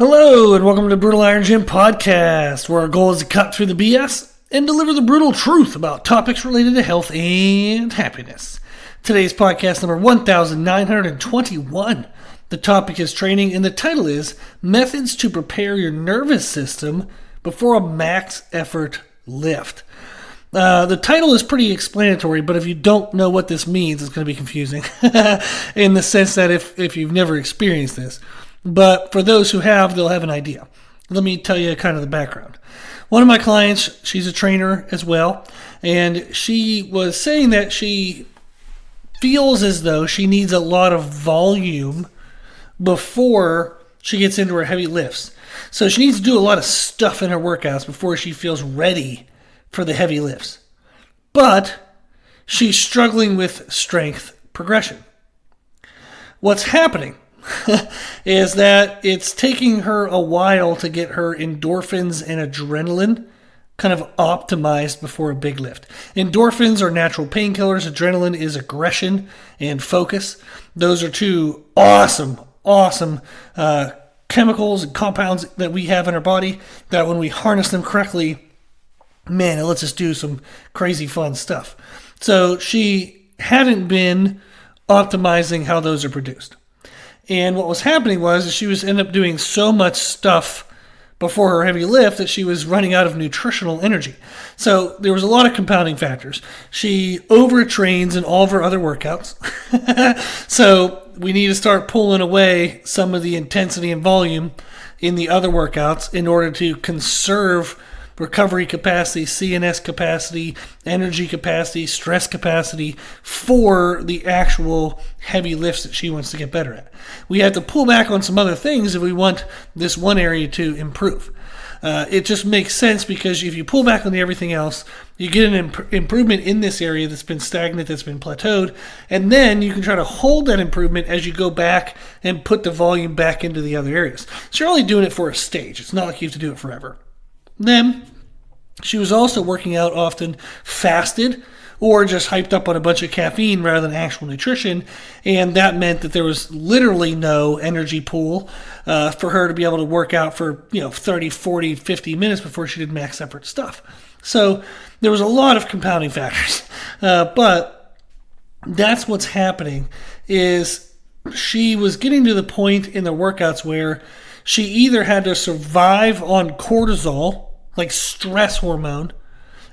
Hello, and welcome to Brutal Iron Gym Podcast, where our goal is to cut through the BS and deliver the brutal truth about topics related to health and happiness. Today's podcast number 1921. The topic is training, and the title is Methods to Prepare Your Nervous System Before a Max Effort Lift. The title is pretty explanatory, but if you don't know what this means, it's going to be confusing in the sense that if you've never experienced this. But for those who have, they'll have an idea. Let me tell you kind of the background. One of my clients, she's a trainer as well, and she was saying that she feels as though she needs a lot of volume before she gets into her heavy lifts. So she needs to do a lot of stuff in her workouts before she feels ready for the heavy lifts. But she's struggling with strength progression. What's happening is that it's taking her a while to get her endorphins and adrenaline kind of optimized before a big lift. Endorphins are natural painkillers. Adrenaline is aggression and focus. Those are two awesome chemicals and compounds that we have in our body that when we harness them correctly, man, it lets us do some crazy fun stuff. So she hadn't been optimizing how those are produced. And what was happening was she was ended up doing so much stuff before her heavy lift that she was running out of nutritional energy. So there was a lot of compounding factors. She overtrains in all of her other workouts. So we need to start pulling away some of the intensity and volume in the other workouts in order to conserve recovery capacity, CNS capacity, energy capacity, stress capacity for the actual heavy lifts that she wants to get better at. We have to pull back on some other things if we want this one area to improve. It just makes sense because if you pull back on everything else, you get an improvement in this area that's been stagnant, that's been plateaued, and then you can try to hold that improvement as you go back and put the volume back into the other areas. So you're only doing it for a stage. It's not like you have to do it forever. Then she was also working out often fasted or just hyped up on a bunch of caffeine rather than actual nutrition, and that meant that there was literally no energy pool for her to be able to work out for 30, 40, 50 minutes before she did max effort stuff. So there was a lot of compounding factors, but that's what's happening is she was getting to the point in the workouts where she either had to survive on cortisol, like stress hormone,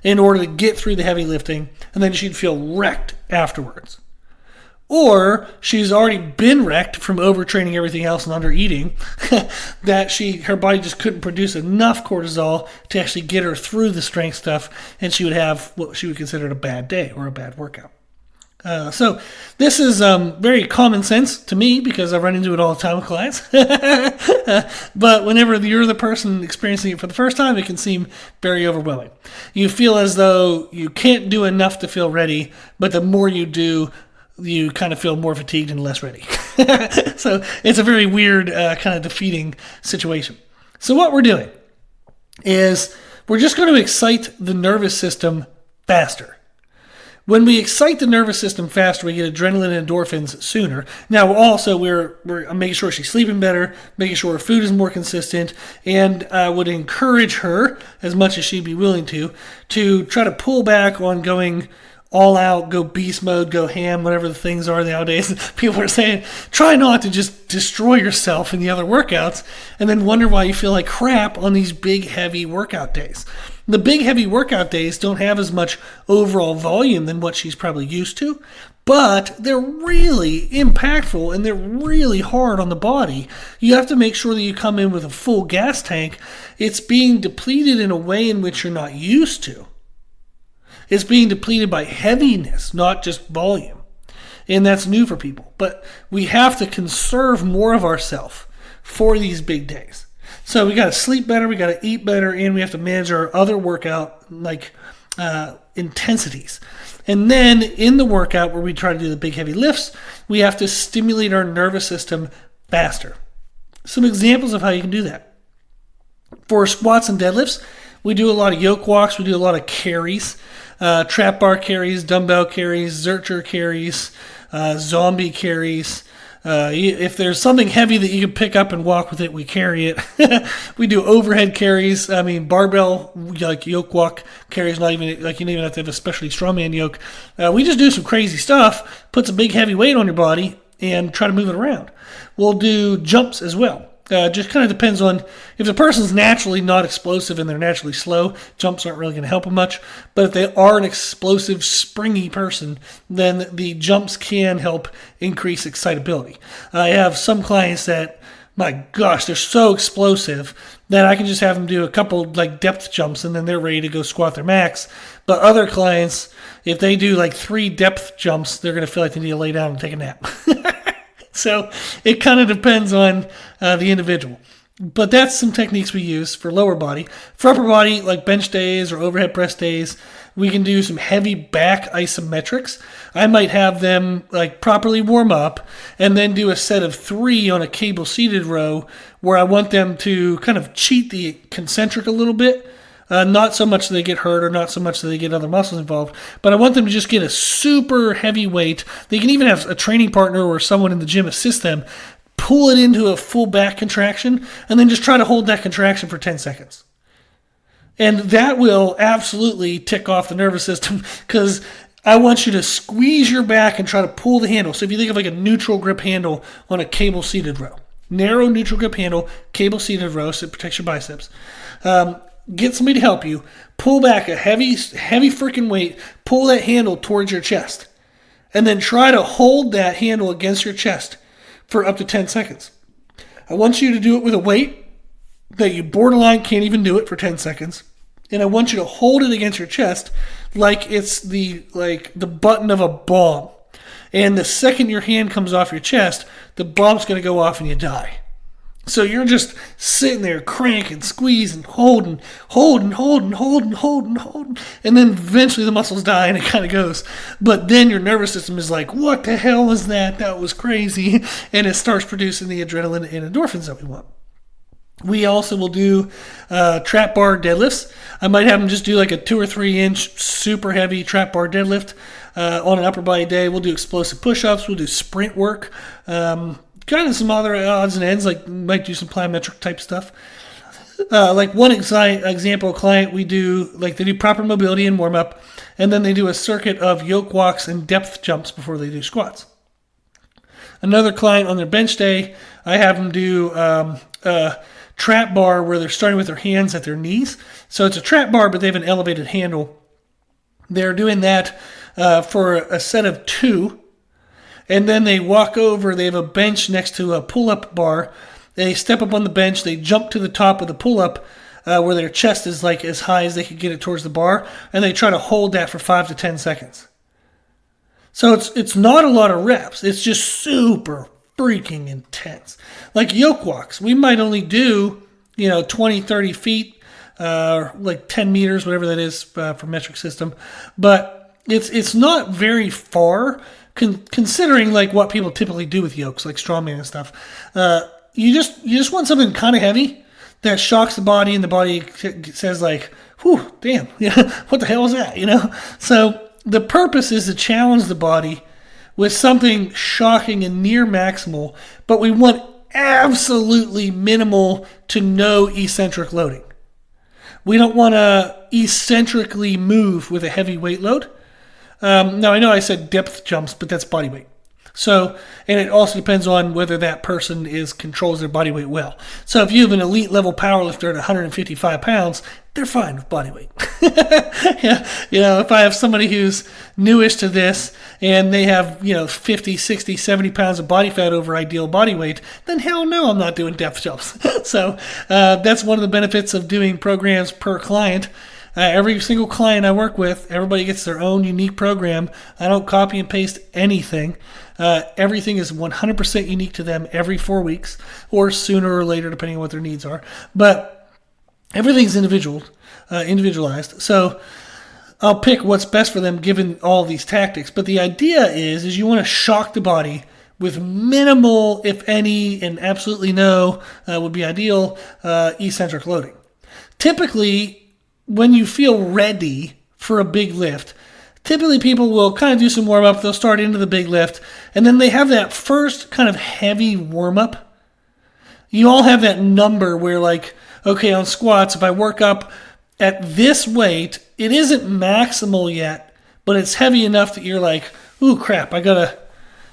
in order to get through the heavy lifting, and then she'd feel wrecked afterwards. Or she's already been wrecked from overtraining everything else and under-eating, that her body just couldn't produce enough cortisol to actually get her through the strength stuff, and she would have what she would consider a bad day or a bad workout. So this is very common sense to me because I run into it all the time with clients. But whenever you're the person experiencing it for the first time, it can seem very overwhelming. You feel as though you can't do enough to feel ready, but the more you do, you kind of feel more fatigued and less ready. So it's a very weird kind of defeating situation. So what we're doing is we're just going to excite the nervous system faster. When we excite the nervous system faster, we get adrenaline and endorphins sooner. Now, also, we're making sure she's sleeping better, making sure her food is more consistent, and I would encourage her, as much as she'd be willing to try to pull back on going all out, go beast mode, go ham, whatever the things are nowadays. People are saying, try not to just destroy yourself in the other workouts and then wonder why you feel like crap on these big, heavy workout days. The big, heavy workout days don't have as much overall volume than what she's probably used to, but they're really impactful and they're really hard on the body. You have to make sure that you come in with a full gas tank. It's being depleted in a way in which you're not used to. It's being depleted by heaviness, not just volume. And that's new for people. But we have to conserve more of ourselves for these big days. So we got to sleep better, we got to eat better, and we have to manage our other workout intensities. And then in the workout where we try to do the big heavy lifts, we have to stimulate our nervous system faster. Some examples of how you can do that. For squats and deadlifts, we do a lot of yoke walks, we do a lot of carries, trap bar carries, dumbbell carries, Zercher carries, zombie carries, If there's something heavy that you can pick up and walk with it, we carry it. We do overhead carries. I mean, barbell, like yoke walk carries, not even like you don't even have to have a specially strongman yoke. We just do some crazy stuff, put some big heavy weight on your body, and try to move it around. We'll do jumps as well. Just kind of depends on if the person's naturally not explosive and they're naturally slow, jumps aren't really going to help them much. But if they are an explosive, springy person, then the jumps can help increase excitability. I have some clients that, my gosh, they're so explosive that I can just have them do a couple like depth jumps and then they're ready to go squat their max. But other clients, if they do like 3 depth jumps, they're going to feel like they need to lay down and take a nap. So it kind of depends on the individual. But that's some techniques we use for lower body. For upper body, like bench days or overhead press days, we can do some heavy back isometrics. I might have them like properly warm up and then do a set of 3 on a cable seated row where I want them to kind of cheat the concentric a little bit. Not so much that they get hurt or not so much that they get other muscles involved, but I want them to just get a super heavy weight. They can even have a training partner or someone in the gym assist them, pull it into a full back contraction, and then just try to hold that contraction for 10 seconds. And that will absolutely tick off the nervous system because I want you to squeeze your back and try to pull the handle. So if you think of like a neutral grip handle on a cable seated row, narrow neutral grip handle, cable seated row, so it protects your biceps. Get somebody to help you. Pull back a heavy freaking weight. Pull that handle towards your chest. And then try to hold that handle against your chest for up to 10 seconds. I want you to do it with a weight that you borderline can't even do it for 10 seconds. And I want you to hold it against your chest like it's the button of a bomb. And the second your hand comes off your chest, the bomb's going to go off and you die. So you're just sitting there cranking, squeezing, holding, and then eventually the muscles die and it kind of goes. But then your nervous system is like, what the hell was that? That was crazy. And it starts producing the adrenaline and endorphins that we want. We also will do trap bar deadlifts. I might have them just do like a 2 or 3 inch super heavy trap bar deadlift on an upper body day. We'll do explosive push-ups. We'll do sprint work. Kind of some other odds and ends, like might do some plyometric type stuff. Like one example client, we do like they do proper mobility and warm up, and then they do a circuit of yoke walks and depth jumps before they do squats. Another client on their bench day, I have them do a trap bar where they're starting with their hands at their knees. So it's a trap bar, but they have an elevated handle. They're doing that for a set of 2. And then they walk over, they have a bench next to a pull-up bar. They step up on the bench, they jump to the top of the pull-up where their chest is like as high as they can get it towards the bar, and they try to hold that for 5 to 10 seconds. So it's not a lot of reps. It's just super freaking intense. Like yoke walks, we might only do 20, 30 feet, like 10 meters, whatever that is for metric system. But it's not very far. Considering like what people typically do with yokes, like strongman and stuff, you just want something kind of heavy that shocks the body, and the body says like, "Whew, damn, what the hell was that?" So the purpose is to challenge the body with something shocking and near maximal, but we want absolutely minimal to no eccentric loading. We don't want to eccentrically move with a heavy weight load. Now, I know I said depth jumps, but that's body weight. So, and it also depends on whether that person controls their body weight well. So if you have an elite level powerlifter at 155 pounds, they're fine with body weight. Yeah, if I have somebody who's newish to this and they have, 50, 60, 70 pounds of body fat over ideal body weight, then hell no, I'm not doing depth jumps. So that's one of the benefits of doing programs per client. Every single client I work with, everybody gets their own unique program. I don't copy and paste anything. Everything is 100% unique to them every 4 weeks, or sooner or later, depending on what their needs are. But everything's individualized. So I'll pick what's best for them given all these tactics. But the idea is you want to shock the body with minimal, if any, and absolutely no would be ideal, eccentric loading. Typically, when you feel ready for a big lift, typically people will kind of do some warm up. They'll start into the big lift, and then they have that first kind of heavy warm up. You all have that number where, like, okay, on squats, if I work up at this weight, it isn't maximal yet, but it's heavy enough that you're like, ooh, crap, I gotta,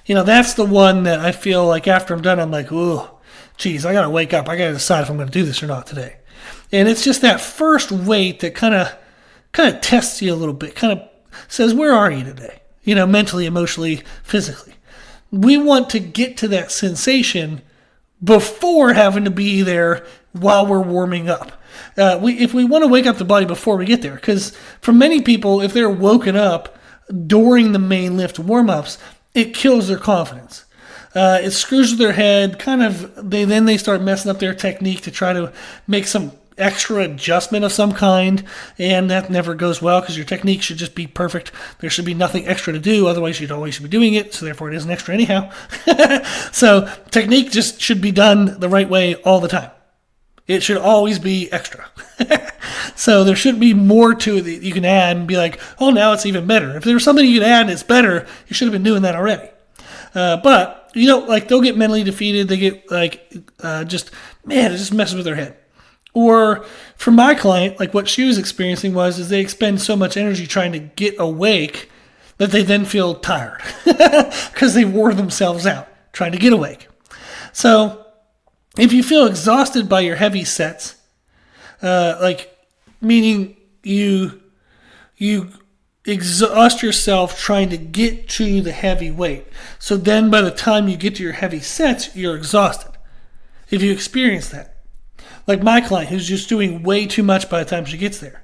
that's the one that I feel like after I'm done, I'm like, ooh, geez, I gotta wake up. I gotta decide if I'm gonna do this or not today. And it's just that first weight that kind of tests you a little bit, kind of says, where are you today? Mentally, emotionally, physically. We want to get to that sensation before having to be there while we're warming up. If we want to wake up the body before we get there, because for many people, if they're woken up during the main lift warm-ups, it kills their confidence. It screws with their head, they start messing up their technique to try to make some extra adjustment of some kind, and that never goes well because your technique should just be perfect. There should be nothing extra to do, otherwise you'd always be doing it, so therefore it isn't extra anyhow. So technique just should be done the right way all the time. It should always be extra. So there should be more to it that you can add and be like, oh, now it's even better. If there's something you can add and it's better, you should have been doing that already. But, they'll get mentally defeated. They get, it just messes with their head. Or for my client, like what she was experiencing is they expend so much energy trying to get awake that they then feel tired because they wore themselves out trying to get awake. So if you feel exhausted by your heavy sets, meaning you exhaust yourself trying to get to the heavy weight. So then by the time you get to your heavy sets, you're exhausted. If you experience that. Like my client who's just doing way too much by the time she gets there.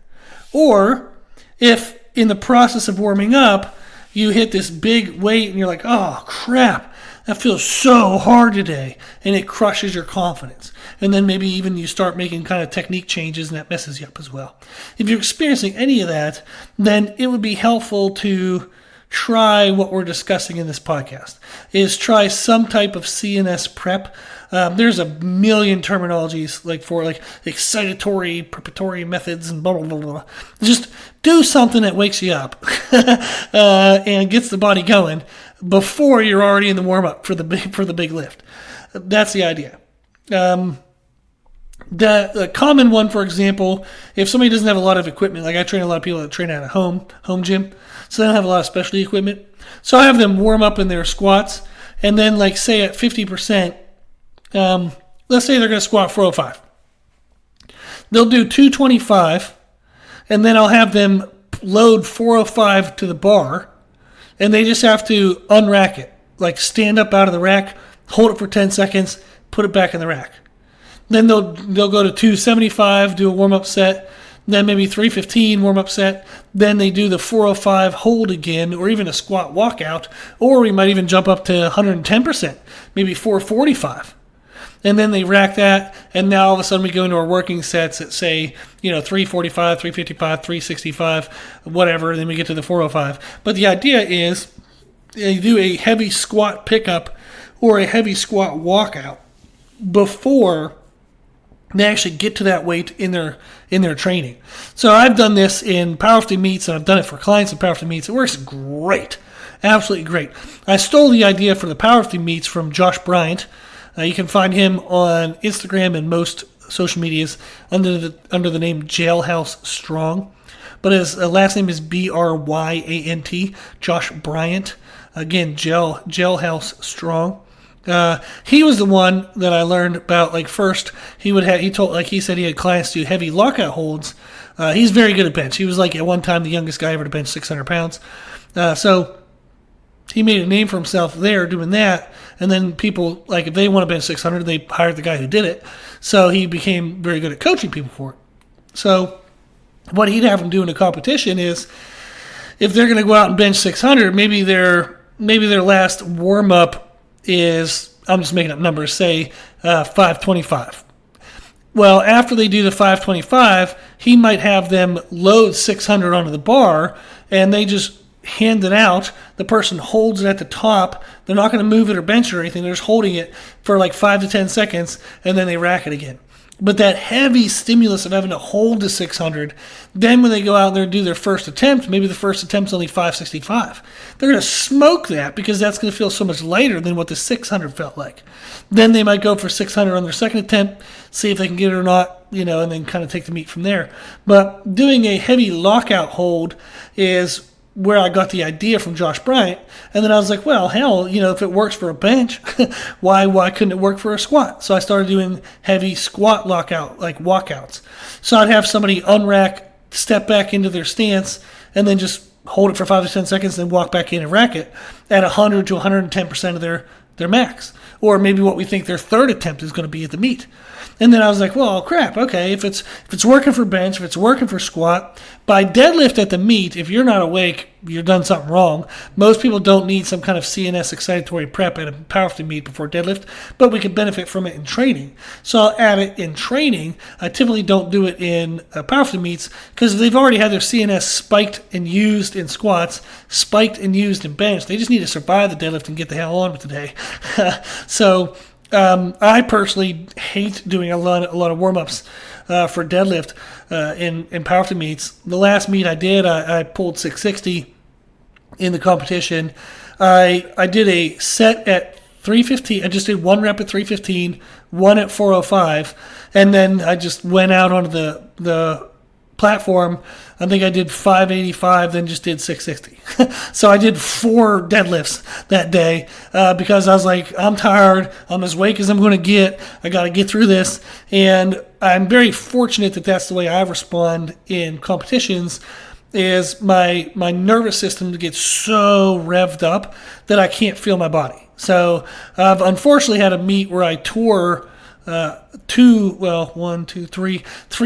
Or if in the process of warming up, you hit this big weight and you're like, oh crap, that feels so hard today. And it crushes your confidence. And then maybe even you start making kind of technique changes and that messes you up as well. If you're experiencing any of that, then it would be helpful to try what we're discussing in this podcast, is try some type of CNS prep. There's a million terminologies for excitatory, preparatory methods and blah, blah, blah, blah. Just do something that wakes you up and gets the body going before you're already in the warm-up for the big lift. That's the idea. The common one, for example, if somebody doesn't have a lot of equipment, like I train a lot of people that train at a home gym, so they don't have a lot of specialty equipment. So I have them warm up in their squats, and then say at 50%, let's say they're going to squat 405. They'll do 225, and then I'll have them load 405 to the bar, and they just have to unrack it. Stand up out of the rack, hold it for 10 seconds, put it back in the rack. Then they'll go to 275, do a warm-up set, then maybe 315 warm-up set, then they do the 405 hold again, or even a squat walkout, or we might even jump up to 110%, maybe 445. And then they rack that, and now all of a sudden we go into our working sets at, say, 345, 355, 365, whatever, and then we get to the 405. But the idea is you do a heavy squat pickup or a heavy squat walkout before they actually get to that weight in their training. So I've done this in powerlifting meets, and I've done it for clients in powerlifting meets. It works great, absolutely great. I stole the idea for the powerlifting meets from Josh Bryant. You can find him on Instagram and most social medias under the name Jailhouse Strong, but his last name is Bryant, Josh Bryant. Again, Jailhouse Strong. He was the one that I learned about. First, he said he had clients do heavy lockout holds. He's very good at bench. He was at one time the youngest guy ever to bench 600 pounds. So he made a name for himself there doing that. And then people, if they want to bench 600, they hired the guy who did it. So he became very good at coaching people for it. So what he'd have them do in a competition is, if they're going to go out and bench 600, maybe their last warm up is, I'm just making up numbers, say 525. Well, after they do the 525, he might have them load 600 onto the bar, and they just hand it out. The person holds it at the top. They're not going to move it or bench it or anything. They're just holding it for 5 to 10 seconds, and then they rack it again. But that heavy stimulus of having to hold to 600, then when they go out there and do their first attempt, maybe the first attempt's only 565. They're going to smoke that because that's going to feel so much lighter than what the 600 felt like. Then they might go for 600 on their second attempt, see if they can get it or not, and then kind of take the meat from there. But doing a heavy lockout hold is where I got the idea from Josh Bryant. And then I was like, well, hell, if it works for a bench, why couldn't it work for a squat? So I started doing heavy squat lockout, like walkouts. So I'd have somebody unrack, step back into their stance, and then just hold it for 5 to 10 seconds, then walk back in and rack it at 100 to 110% of their max. Or maybe what we think their third attempt is going to be at the meet. And then I was like, well, crap, okay, if it's working for bench, if it's working for squat, by deadlift at the meet, if you're not awake, you've done something wrong. Most people don't need some kind of CNS excitatory prep at a powerlifting meet before deadlift, but we can benefit from it in training. So I'll add it in training. I typically don't do it in powerlifting meets because they've already had their CNS spiked and used in squats, spiked and used in bench. They just need to survive the deadlift and get the hell on with the day. So I personally hate doing a lot of warm-ups for deadlift in powerlifting meets. The last meet I did, I pulled 660 in the competition. I did a set at 315. I just did one rep at 315, one at 405, and then I just went out onto the platform. I think I did 585, then just did 660. So I did 4 deadlifts that day because I was like, I'm tired. I'm as awake as I'm going to get. I got to get through this. And I'm very fortunate that that's the way I respond in competitions is my nervous system gets so revved up that I can't feel my body. So I've unfortunately had a meet where I tore three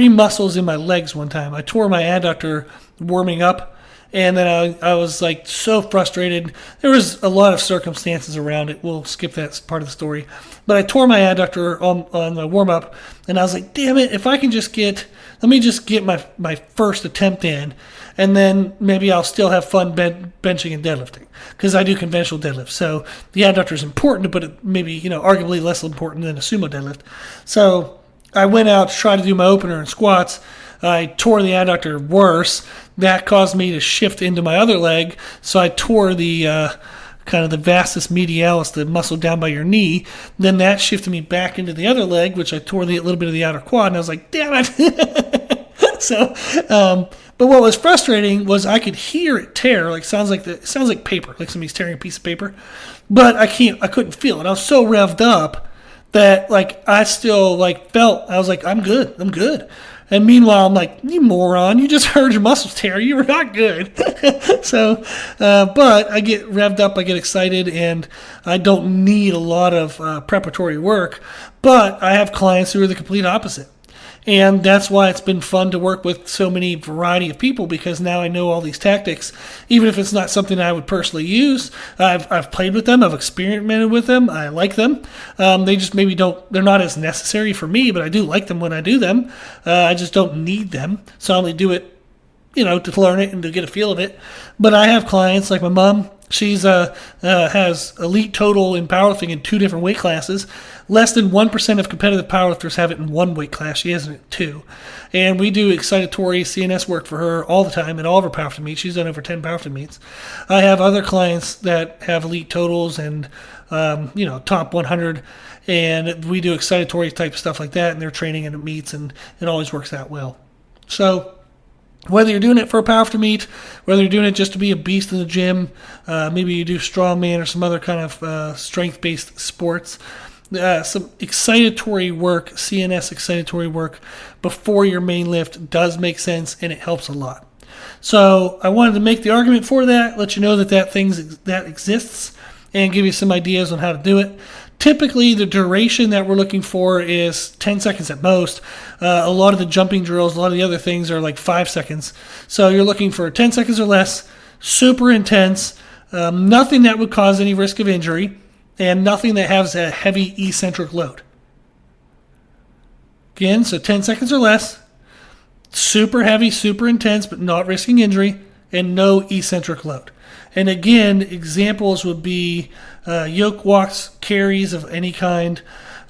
muscles in my legs one time. I tore my adductor warming up, and then I was like so frustrated. There was a lot of circumstances around it. We'll skip that part of the story. But I tore my adductor on the warm up, and I was like, damn it, if I can let me just get my first attempt in, and then maybe I'll still have fun benching and deadlifting because I do conventional deadlift. So the adductor is important, but it maybe arguably less important than a sumo deadlift. So I went out to try to do my opener in squats. I tore the adductor worse. That caused me to shift into my other leg. So I tore the kind of the vastus medialis, the muscle down by your knee. Then that shifted me back into the other leg, which I tore a little bit of the outer quad. And I was like, damn it. So, but what was frustrating was I could hear it tear. It sounds like paper, like somebody's tearing a piece of paper. But I couldn't feel it. I was so revved up that I still felt, I was like, I'm good. And meanwhile, I'm like, you moron, you just heard your muscles tear. You were not good. So, but I get revved up, I get excited, and I don't need a lot of preparatory work. But I have clients who are the complete opposite. And that's why it's been fun to work with so many variety of people because now I know all these tactics. Even if it's not something I would personally use, I've played with them, I've experimented with them, I like them. They just maybe they're not as necessary for me, but I do like them when I do them. I just don't need them. So I only do it, to learn it and to get a feel of it. But I have clients like my mom. She's has elite total in powerlifting in 2 different weight classes. Less than 1% of competitive powerlifters have it in 1 weight class. She has it in 2. And we do excitatory CNS work for her all the time in all of her powerlifting meets. She's done over 10 powerlifting meets. I have other clients that have elite totals and top 100, and we do excitatory type stuff like that, and they're training in meets, and it always works out well. So whether you're doing it for a powerlifting meet, whether you're doing it just to be a beast in the gym, maybe you do strongman or some other kind of strength-based sports, some excitatory work, CNS excitatory work before your main lift does make sense, and it helps a lot. So I wanted to make the argument for that, let you know that exists, and give you some ideas on how to do it. Typically, the duration that we're looking for is 10 seconds at most. A lot of the jumping drills, a lot of the other things are like 5 seconds. So you're looking for 10 seconds or less, super intense, nothing that would cause any risk of injury, and nothing that has a heavy eccentric load. Again, so 10 seconds or less, super heavy, super intense, but not risking injury, and no eccentric load. And again, examples would be yoke walks, carries of any kind,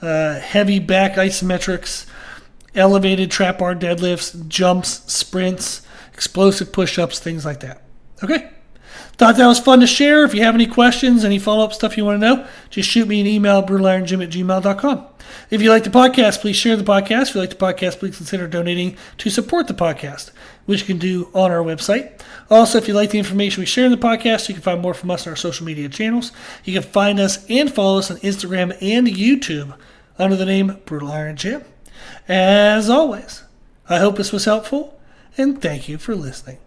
heavy back isometrics, elevated trap bar deadlifts, jumps, sprints, explosive push-ups, things like that. Okay? Thought that was fun to share. If you have any questions, any follow-up stuff you want to know, just shoot me an email at brutalirongym@gmail.com. If you like the podcast, please share the podcast. If you like the podcast, please consider donating to support the podcast, which you can do on our website. Also, if you like the information we share in the podcast, you can find more from us on our social media channels. You can find us and follow us on Instagram and YouTube under the name Brutal Iron Gym. As always, I hope this was helpful, and thank you for listening.